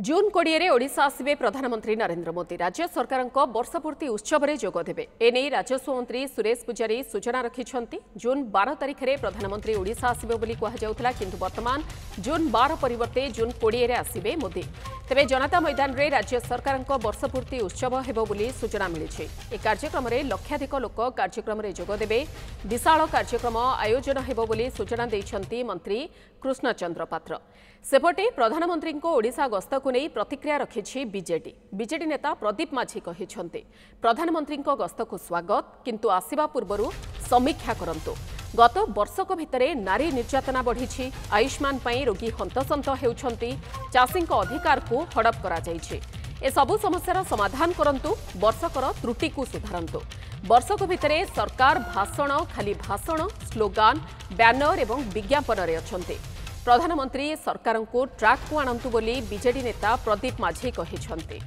जून 20 ओडिशा आसिबे प्रधानमंत्री नरेंद्र मोदी राज्य सरकार वर्षपूर्ति उत्सव में जोगदेवे एने राजस्व मंत्री सुरेश पुजारी सूचना रखिंट जून 12 तारिख में प्रधानमंत्री ओडिशा आसिबे बोली कहजाउथला किंतु वर्तमान जून 12 परिवर्ते जून 20 आसिबे मोदी तेबे जनता मैदान रे राज्य सरकार वर्षपूर्ति उत्सव हेबो बोली सूचना मिली। ए कार्यक्रम में लक्षाधिक लोक कार्यक्रम में जोगदेवे विशाल कार्यक्रम आयोजन हेबो बोली सूचना दैछंती मंत्री कृष्णचंद्र पात्र। सेपटे प्रधानमंत्री ओडिशा गस्त को नहीं प्रतिक्रिया रखिछि बीजेडी नेता प्रदीप माझी कहिछन्ते प्रधानमंत्री गस्त को स्वागत किंतु आसिबा पूर्वरु समीक्षा करंतु। गत वर्षक भितरे नारी निर्यातना बढ़ी आयुष्मान पई रोगी हंतसंत हेउछन्ती चाषी अधिकार को हड़प करा जाइछि। ए सबु समस्यार समाधान करंतु वर्षकर त्रुटि को सुधारंतु। वर्षक भितरे सरकार भाषण खाली भाषण स्लोगान बैनर एवं विज्ञापन रे अछन्ते। प्रधानमंत्री सरकार को ट्रैक को आणंतु बोली बीजेडी नेता प्रदीप माझी कहिछन्ते।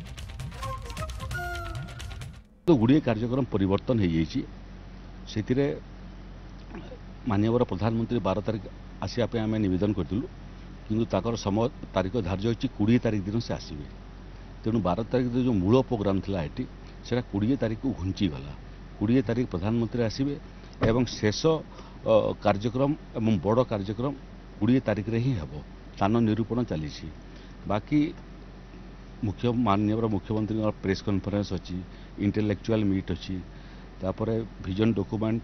तो गुड़िए कार्यक्रम परिवर्तन हो जाइए से माननीय प्रधानमंत्री 12 तारिख आसवाई आम नवेदन करूँ कि समय तारीख धार्य हो 20 तारिख दिन से आसवे तेणु 12 तारिख जो मूल प्रोग्राम था ये से 20 तारिख को घुंचीगला 20 तारिख प्रधानमंत्री आसवे एवं शेष कार्यक्रम एवं बड़ कार्यक्रम 20 तारिख रे ही हेबो स्थान निरूपण चली बाकी माननीय मुख्यमंत्री प्रेस कॉन्फ्रेंस अच्छी इंटेलेक्चुअल मीट अच्छी तापर विजन डॉक्यूमेंट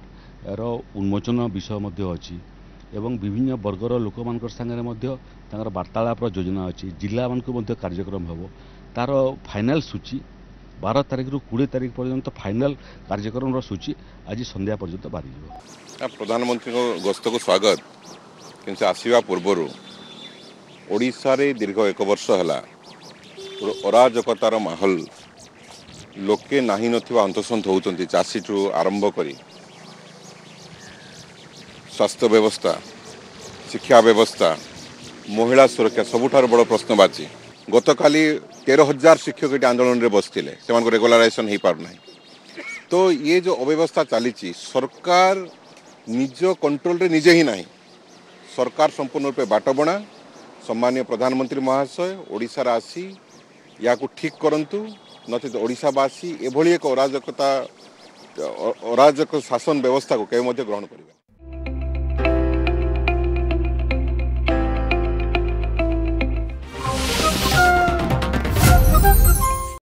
रो उन्मोचन विषय अच्छी एवं विभिन्न वर्गर लोक मान संगे वार्तालाप योजना अच्छी जिला मान कार्यक्रम हम तार फाइनाल सूची 12 तारिख रु 20 तारिख पर्यंत फाइनाल कार्यक्रम सूची आज संध्या पर्यंत बाहरी। प्रधानमंत्री गस्त को स्वागत किंतु आसवा पूर्वर ओडिशा रे दीर्घ 1 वर्ष है अराजकतार माहौल लोके नाही नथिबा अंतसंत होउचंती चाषी ठू आरंभ करी स्वास्थ्य व्यवस्था शिक्षा व्यवस्था महिला सुरक्षा सबुठार बड़ प्रश्नवाची गत काली 13,000 शिक्षक ये आंदोलन रे बसते से रेगुलाराइजेशन हो पारना। तो ये जो अव्यवस्था चली सरकार निज कंट्रोल रे निजे ही नहीं सरकार संपूर्ण रूपे बाट बणा सम्मानीय प्रधानमंत्री महाशय ओडिशा आसी या ठीक करंतु नचेत ओडिशावासी एभली एक अराजक शासन व्यवस्था को केवे ग्रहण करेंगे।